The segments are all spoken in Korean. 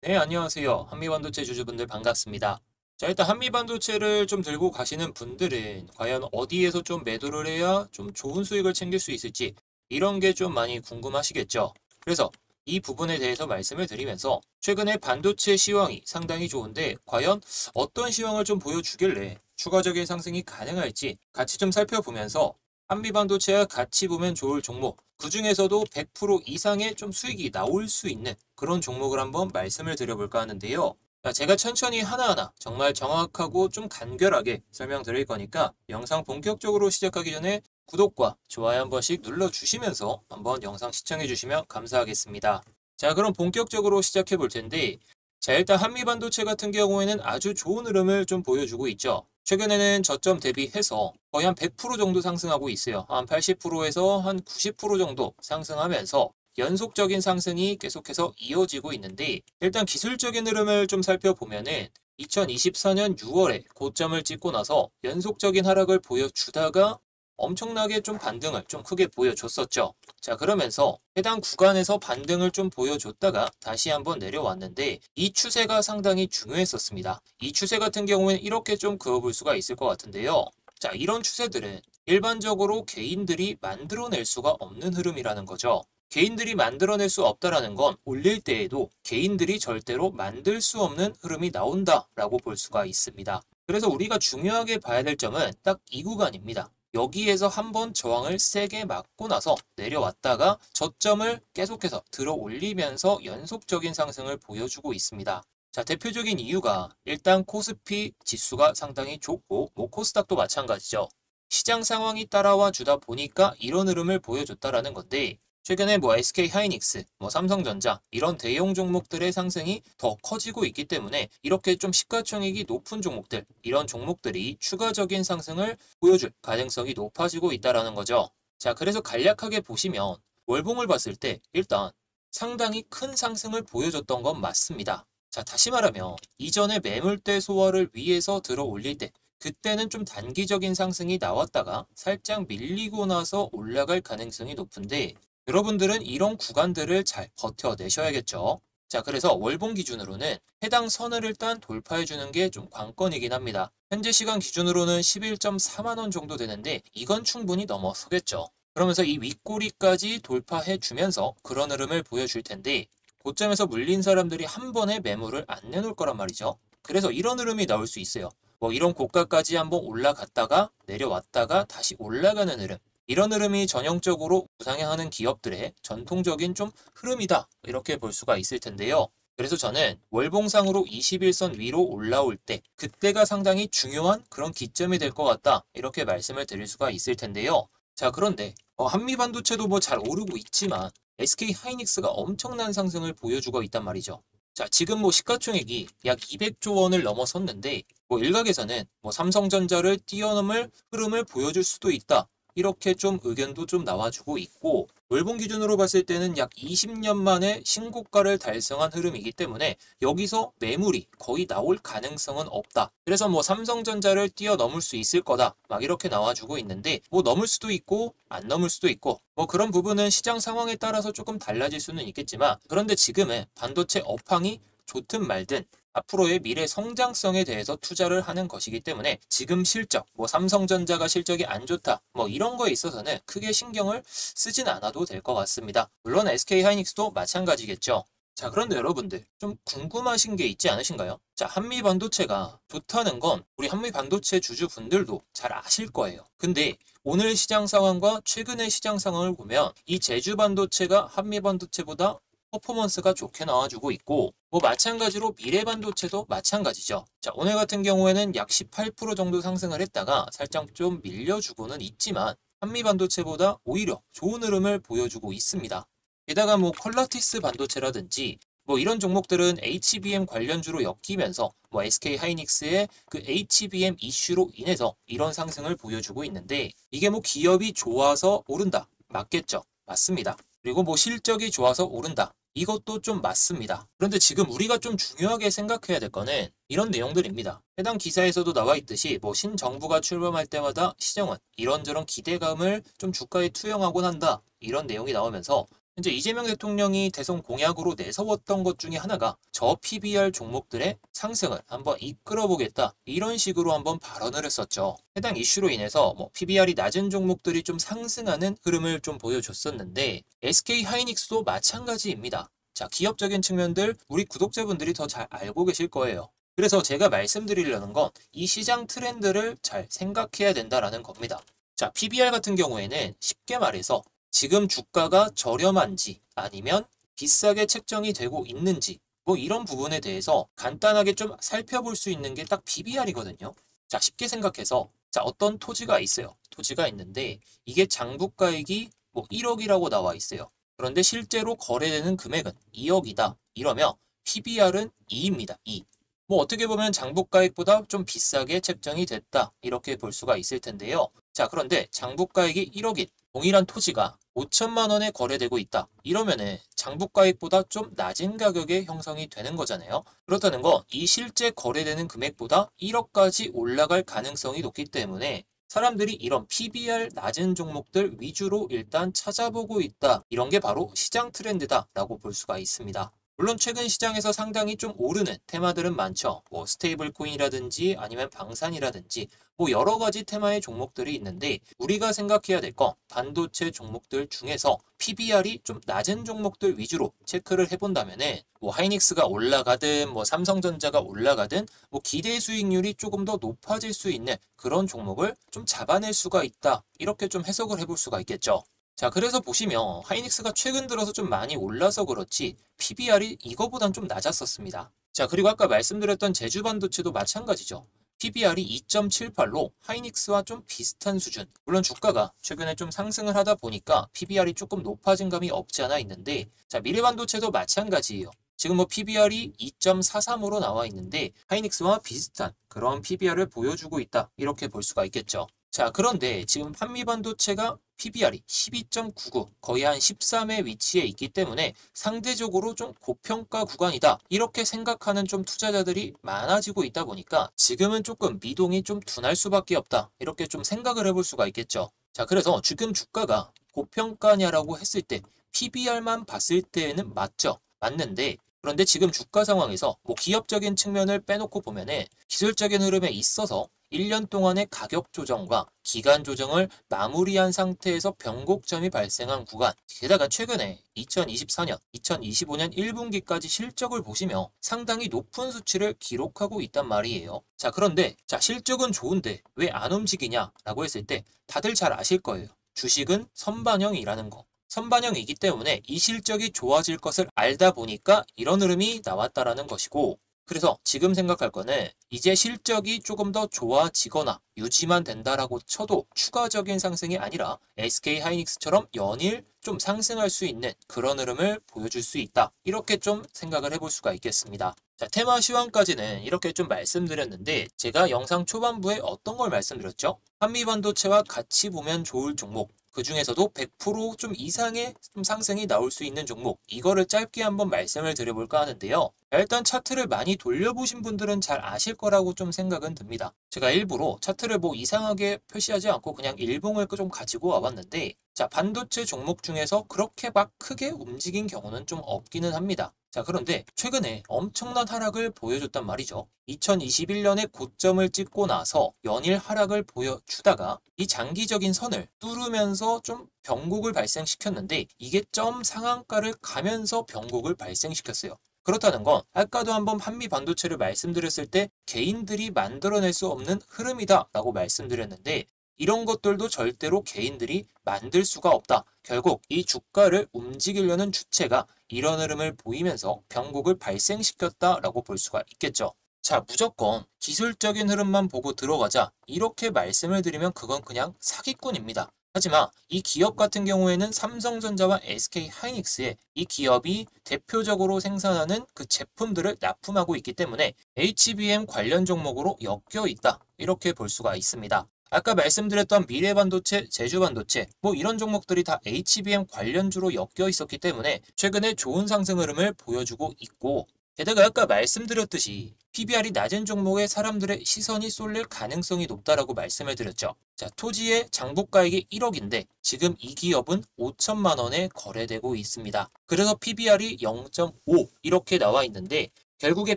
네, 안녕하세요. 한미반도체 주주분들 반갑습니다. 자, 일단 한미반도체를 좀 들고 가시는 분들은 과연 어디에서 좀 매도를 해야 좀 좋은 수익을 챙길 수 있을지 이런 게 좀 많이 궁금하시겠죠. 그래서 이 부분에 대해서 말씀을 드리면서 최근에 반도체 시황이 상당히 좋은데 과연 어떤 시황을 좀 보여주길래 추가적인 상승이 가능할지 같이 좀 살펴보면서 한미반도체와 같이 보면 좋을 종목, 그중에서도 100% 이상의 좀 수익이 나올 수 있는 그런 종목을 한번 말씀을 드려볼까 하는데요. 자, 제가 천천히 하나하나 정말 정확하고 좀 간결하게 설명드릴 거니까 영상 본격적으로 시작하기 전에 구독과 좋아요 한 번씩 눌러주시면서 한번 영상 시청해주시면 감사하겠습니다. 자, 그럼 본격적으로 시작해 볼 텐데, 자, 일단 한미반도체 같은 경우에는 아주 좋은 흐름을 좀 보여주고 있죠. 최근에는 저점 대비해서 거의 한 100% 정도 상승하고 있어요. 한 80%에서 한 90% 정도 상승하면서 연속적인 상승이 계속해서 이어지고 있는데, 일단 기술적인 흐름을 좀 살펴보면은 2024년 6월에 고점을 찍고 나서 연속적인 하락을 보여주다가 엄청나게 좀 반등을 좀 크게 보여줬었죠. 자, 그러면서 해당 구간에서 반등을 좀 보여줬다가 다시 한번 내려왔는데 이 추세가 상당히 중요했었습니다. 이 추세 같은 경우에는 이렇게 좀 그어볼 수가 있을 것 같은데요. 자, 이런 추세들은 일반적으로 개인들이 만들어낼 수가 없는 흐름이라는 거죠. 개인들이 만들어낼 수 없다라는 건 올릴 때에도 개인들이 절대로 만들 수 없는 흐름이 나온다라고 볼 수가 있습니다. 그래서 우리가 중요하게 봐야 될 점은 딱 이 구간입니다. 여기에서 한번 저항을 세게 맞고 나서 내려왔다가 저점을 계속해서 들어 올리면서 연속적인 상승을 보여주고 있습니다. 자, 대표적인 이유가 일단 코스피 지수가 상당히 좋고 뭐 코스닥도 마찬가지죠. 시장 상황이 따라와 주다 보니까 이런 흐름을 보여줬다라는 건데, 최근에 뭐 SK 하이닉스, 뭐 삼성전자 이런 대형 종목들의 상승이 더 커지고 있기 때문에 이렇게 좀 시가총액이 높은 종목들, 이런 종목들이 추가적인 상승을 보여줄 가능성이 높아지고 있다라는 거죠. 자, 그래서 간략하게 보시면 월봉을 봤을 때 일단 상당히 큰 상승을 보여줬던 건 맞습니다. 자, 다시 말하면 이전에 매물대 소화를 위해서 들어 올릴 때 그때는 좀 단기적인 상승이 나왔다가 살짝 밀리고 나서 올라갈 가능성이 높은데, 여러분들은 이런 구간들을 잘 버텨내셔야겠죠. 자, 그래서 월봉 기준으로는 해당 선을 일단 돌파해 주는 게 좀 관건이긴 합니다. 현재 시간 기준으로는 11.4만 원 정도 되는데 이건 충분히 넘어서겠죠. 그러면서 이 윗꼬리까지 돌파해 주면서 그런 흐름을 보여줄 텐데, 고점에서 물린 사람들이 한 번에 매물을 안 내놓을 거란 말이죠. 그래서 이런 흐름이 나올 수 있어요. 뭐 이런 고가까지 한번 올라갔다가 내려왔다가 다시 올라가는 흐름. 이런 흐름이 전형적으로 우상향하는 기업들의 전통적인 좀 흐름이다, 이렇게 볼 수가 있을 텐데요. 그래서 저는 월봉상으로 21선 위로 올라올 때 그때가 상당히 중요한 그런 기점이 될 것 같다, 이렇게 말씀을 드릴 수가 있을 텐데요. 자, 그런데 한미반도체도 뭐 잘 오르고 있지만 SK 하이닉스가 엄청난 상승을 보여주고 있단 말이죠. 자, 지금 뭐 시가총액이 약 200조 원을 넘어섰는데 뭐 일각에서는 뭐 삼성전자를 뛰어넘을 흐름을 보여줄 수도 있다, 이렇게 좀 의견도 좀 나와주고 있고, 월봉 기준으로 봤을 때는 약 20년 만에 신고가를 달성한 흐름이기 때문에 여기서 매물이 거의 나올 가능성은 없다. 그래서 뭐 삼성전자를 뛰어넘을 수 있을 거다, 막 이렇게 나와주고 있는데 뭐 넘을 수도 있고 안 넘을 수도 있고 뭐 그런 부분은 시장 상황에 따라서 조금 달라질 수는 있겠지만, 그런데 지금은 반도체 업황이 좋든 말든 앞으로의 미래 성장성에 대해서 투자를 하는 것이기 때문에 지금 실적, 뭐 삼성전자가 실적이 안 좋다, 뭐 이런 거에 있어서는 크게 신경을 쓰진 않아도 될 것 같습니다. 물론 SK 하이닉스도 마찬가지겠죠. 자, 그런데 여러분들 좀 궁금하신 게 있지 않으신가요? 자, 한미 반도체가 좋다는 건 우리 한미 반도체 주주분들도 잘 아실 거예요. 근데 오늘 시장 상황과 최근의 시장 상황을 보면 이 제주 반도체가 한미 반도체보다 퍼포먼스가 좋게 나와주고 있고, 뭐 마찬가지로 미래 반도체도 마찬가지죠. 자, 오늘 같은 경우에는 약 18% 정도 상승을 했다가 살짝 좀 밀려주고는 있지만 한미 반도체보다 오히려 좋은 흐름을 보여주고 있습니다. 게다가 뭐 퀄라티스 반도체라든지 뭐 이런 종목들은 HBM 관련주로 엮이면서 뭐 SK 하이닉스의 그 HBM 이슈로 인해서 이런 상승을 보여주고 있는데, 이게 뭐 기업이 좋아서 오른다, 맞겠죠? 맞습니다. 그리고 뭐 실적이 좋아서 오른다, 이것도 좀 맞습니다. 그런데 지금 우리가 좀 중요하게 생각해야 될 거는 이런 내용들입니다. 해당 기사에서도 나와 있듯이 뭐 신정부가 출범할 때마다 시장은 이런저런 기대감을 좀 주가에 투영하곤 한다, 이런 내용이 나오면서 현재 이재명 대통령이 대선 공약으로 내세웠던 것 중에 하나가 저 PBR 종목들의 상승을 한번 이끌어보겠다, 이런 식으로 한번 발언을 했었죠. 해당 이슈로 인해서 PBR이 낮은 종목들이 좀 상승하는 흐름을 좀 보여줬었는데 SK 하이닉스도 마찬가지입니다. 자, 기업적인 측면들 우리 구독자분들이 더 잘 알고 계실 거예요. 그래서 제가 말씀드리려는 건 이 시장 트렌드를 잘 생각해야 된다라는 겁니다. 자, PBR 같은 경우에는 쉽게 말해서 지금 주가가 저렴한지 아니면 비싸게 책정이 되고 있는지 이런 부분에 대해서 간단하게 좀 살펴볼 수 있는 게 딱 PBR이거든요. 자, 쉽게 생각해서 자, 어떤 토지가 있어요. 토지가 있는데 이게 장부가액이 1억이라고 나와 있어요. 그런데 실제로 거래되는 금액은 2억이다. 이러면 PBR은 2입니다. 2. 어떻게 보면 장부가액보다 좀 비싸게 책정이 됐다, 이렇게 볼 수가 있을 텐데요. 자, 그런데 장부가액이 1억인 동일한 토지가 5천만 원에 거래되고 있다. 이러면은 장부가액보다 좀 낮은 가격에 형성이 되는 거잖아요. 그렇다는 건 이 실제 거래되는 금액보다 1억까지 올라갈 가능성이 높기 때문에 사람들이 이런 PBR 낮은 종목들 위주로 일단 찾아보고 있다. 이런 게 바로 시장 트렌드다라고 볼 수가 있습니다. 물론 최근 시장에서 상당히 좀 오르는 테마들은 많죠. 스테이블 코인이라든지 아니면 방산이라든지 여러 가지 테마의 종목들이 있는데 우리가 생각해야 될 건 반도체 종목들 중에서 PBR이 좀 낮은 종목들 위주로 체크를 해본다면은 하이닉스가 올라가든 삼성전자가 올라가든 기대 수익률이 조금 더 높아질 수 있는 그런 종목을 좀 잡아낼 수가 있다. 이렇게 좀 해석을 해볼 수가 있겠죠. 자, 그래서 보시면 하이닉스가 최근 들어서 좀 많이 올라서 그렇지 PBR이 이거보단 좀 낮았었습니다. 자, 그리고 아까 말씀드렸던 제주반도체도 마찬가지죠. PBR이 2.78로 하이닉스와 좀 비슷한 수준. 물론 주가가 최근에 좀 상승을 하다 보니까 PBR이 조금 높아진 감이 없지 않아 있는데, 자, 미래반도체도 마찬가지예요. 지금 PBR이 2.43으로 나와 있는데 하이닉스와 비슷한 그런 PBR을 보여주고 있다. 이렇게 볼 수가 있겠죠. 자, 그런데 지금 한미반도체가 PBR이 12.99, 거의 한 13에 위치해 있기 때문에 상대적으로 좀 고평가 구간이다. 이렇게 생각하는 좀 투자자들이 많아지고 있다 보니까 지금은 조금 미동이 좀 둔할 수밖에 없다. 이렇게 좀 생각을 해볼 수가 있겠죠. 자, 그래서 지금 주가가 고평가냐라고 했을 때 PBR만 봤을 때에는 맞죠. 맞는데 그런데 지금 주가 상황에서 기업적인 측면을 빼놓고 보면은 기술적인 흐름에 있어서 1년 동안의 가격 조정과 기간 조정을 마무리한 상태에서 변곡점이 발생한 구간, 게다가 최근에 2024년, 2025년 1분기까지 실적을 보시며 상당히 높은 수치를 기록하고 있단 말이에요. 자, 그런데 실적은 좋은데 왜 안 움직이냐라고 했을 때 다들 잘 아실 거예요. 주식은 선반영이라는 거. 선반영이기 때문에 이 실적이 좋아질 것을 알다 보니까 이런 흐름이 나왔다라는 것이고, 그래서 지금 생각할 거는 이제 실적이 조금 더 좋아지거나 유지만 된다라고 쳐도 추가적인 상승이 아니라 SK 하이닉스처럼 연일 좀 상승할 수 있는 그런 흐름을 보여줄 수 있다. 이렇게 좀 생각을 해볼 수가 있겠습니다. 자, 테마 시황까지는 이렇게 좀 말씀드렸는데 제가 영상 초반부에 어떤 걸 말씀드렸죠? 한미반도체와 같이 보면 좋을 종목, 그 중에서도 100% 이상의 상승이 나올 수 있는 종목, 이거를 짧게 한번 말씀을 드려볼까 하는데요. 일단 차트를 많이 돌려보신 분들은 잘 아실 거라고 좀 생각은 듭니다. 제가 일부러 차트를 이상하게 표시하지 않고 그냥 일봉을 좀 가지고 와봤는데, 자, 반도체 종목 중에서 그렇게 막 크게 움직인 경우는 좀 없기는 합니다. 자, 그런데 최근에 엄청난 하락을 보여줬단 말이죠. 2021년에 고점을 찍고 나서 연일 하락을 보여주다가 이 장기적인 선을 뚫으면서 좀 변곡을 발생시켰는데 이게 점 상한가를 가면서 변곡을 발생시켰어요. 그렇다는 건 아까도 한번 한미 반도체를 말씀드렸을 때 개인들이 만들어낼 수 없는 흐름이다 라고 말씀드렸는데 이런 것들도 절대로 개인들이 만들 수가 없다. 결국 이 주가를 움직이려는 주체가 이런 흐름을 보이면서 변곡을 발생시켰다라고 볼 수가 있겠죠. 자, 무조건 기술적인 흐름만 보고 들어가자 이렇게 말씀을 드리면 그건 그냥 사기꾼입니다. 하지만 이 기업 같은 경우에는 삼성전자와 SK 하이닉스의 이 기업이 대표적으로 생산하는 그 제품들을 납품하고 있기 때문에 HBM 관련 종목으로 엮여 있다. 이렇게 볼 수가 있습니다. 아까 말씀드렸던 미래반도체, 제주반도체 이런 종목들이 다 HBM 관련주로 엮여 있었기 때문에 최근에 좋은 상승 흐름을 보여주고 있고, 게다가 아까 말씀드렸듯이 PBR이 낮은 종목에 사람들의 시선이 쏠릴 가능성이 높다라고 말씀을 드렸죠. 자, 토지의 장부가액이 1억인데 지금 이 기업은 5천만 원에 거래되고 있습니다. 그래서 PBR이 0.5 이렇게 나와 있는데 결국에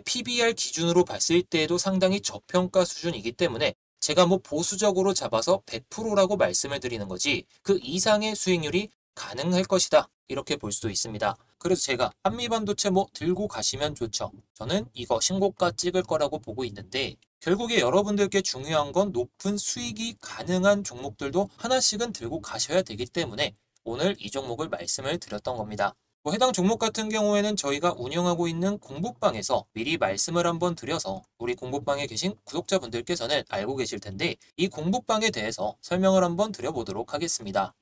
PBR 기준으로 봤을 때에도 상당히 저평가 수준이기 때문에 제가 뭐 보수적으로 잡아서 100%라고 말씀을 드리는 거지 그 이상의 수익률이 가능할 것이다. 이렇게 볼 수도 있습니다. 그래서 제가 한미반도체 뭐 들고 가시면 좋죠. 저는 이거 신고가 찍을 거라고 보고 있는데 결국에 여러분들께 중요한 건 높은 수익이 가능한 종목들도 하나씩은 들고 가셔야 되기 때문에 오늘 이 종목을 말씀을 드렸던 겁니다. 뭐 해당 종목 같은 경우에는 저희가 운영하고 있는 공부방에서 미리 말씀을 한번 드려서 우리 공부방에 계신 구독자분들께서는 알고 계실 텐데 이 공부방에 대해서 설명을 한번 드려보도록 하겠습니다.